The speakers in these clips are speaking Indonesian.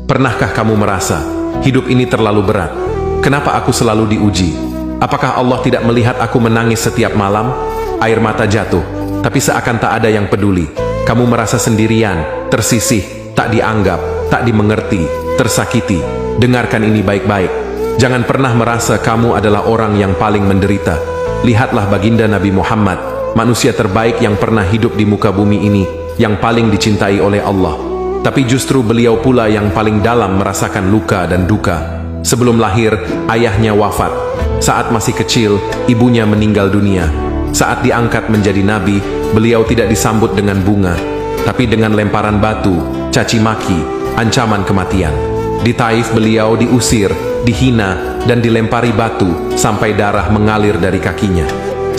Pernahkah kamu merasa hidup ini terlalu berat? Kenapa aku selalu diuji? Apakah Allah tidak melihat aku menangis setiap malam? Air mata jatuh, tapi seakan tak ada yang peduli. Kamu merasa sendirian, tersisih, tak dianggap, tak dimengerti, tersakiti. Dengarkan ini baik-baik. Jangan pernah merasa kamu adalah orang yang paling menderita. Lihatlah baginda Nabi Muhammad, manusia terbaik yang pernah hidup di muka bumi ini, yang paling dicintai oleh Allah. Tapi justru beliau pula yang paling dalam merasakan luka dan duka. Sebelum lahir, ayahnya wafat. Saat masih kecil, ibunya meninggal dunia. Saat diangkat menjadi nabi, beliau tidak disambut dengan bunga, tapi dengan lemparan batu, caci maki, ancaman kematian. Di Taif beliau diusir, dihina, dan dilempari batu sampai darah mengalir dari kakinya.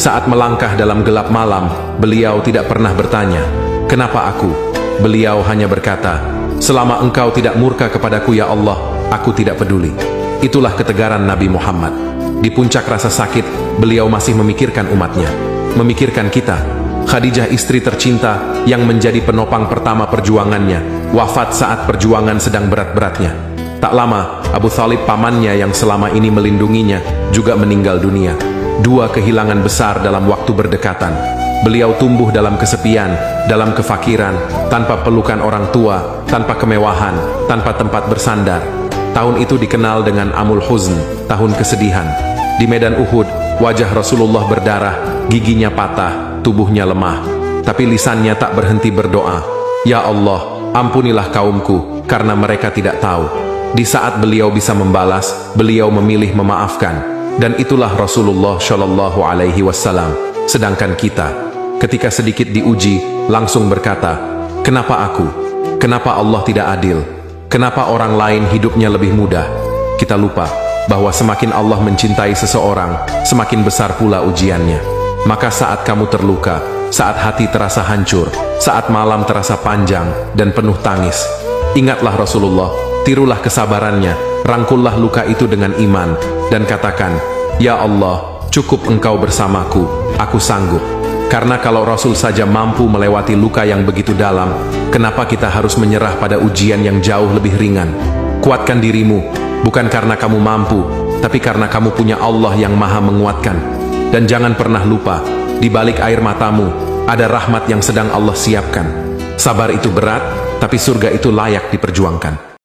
Saat melangkah dalam gelap malam, beliau tidak pernah bertanya, "Kenapa aku?" Beliau hanya berkata, "Selama engkau tidak murka kepadaku ya Allah, aku tidak peduli." Itulah ketegaran Nabi Muhammad. Di puncak rasa sakit, beliau masih memikirkan umatnya, memikirkan kita. Khadijah, istri tercinta yang menjadi penopang pertama perjuangannya, wafat saat perjuangan sedang berat-beratnya. Tak lama, Abu Thalib, pamannya yang selama ini melindunginya, juga meninggal dunia. Dua kehilangan besar dalam waktu berdekatan. Beliau tumbuh dalam kesepian, dalam kefakiran, tanpa pelukan orang tua, tanpa kemewahan, tanpa tempat bersandar. Tahun itu dikenal dengan Amul Huzn, tahun kesedihan. Di medan Uhud, wajah Rasulullah berdarah, giginya patah, tubuhnya lemah. Tapi lisannya tak berhenti berdoa, "Ya Allah, ampunilah kaumku, karena mereka tidak tahu." Di saat beliau bisa membalas, beliau memilih memaafkan. Dan itulah Rasulullah Shallallahu Alaihi Wasallam. Sedangkan kita, ketika sedikit diuji, langsung berkata, "Kenapa aku? Kenapa Allah tidak adil? Kenapa orang lain hidupnya lebih mudah?" Kita lupa bahwa semakin Allah mencintai seseorang, semakin besar pula ujiannya. Maka saat kamu terluka, saat hati terasa hancur, saat malam terasa panjang dan penuh tangis, ingatlah Rasulullah, tirulah kesabarannya, rangkullah luka itu dengan iman, dan katakan, "Ya Allah, cukup engkau bersamaku, aku sanggup." Karena kalau Rasul saja mampu melewati luka yang begitu dalam, kenapa kita harus menyerah pada ujian yang jauh lebih ringan? Kuatkan dirimu, bukan karena kamu mampu, tapi karena kamu punya Allah yang maha menguatkan. Dan jangan pernah lupa, di balik air matamu, ada rahmat yang sedang Allah siapkan. Sabar itu berat, tapi surga itu layak diperjuangkan.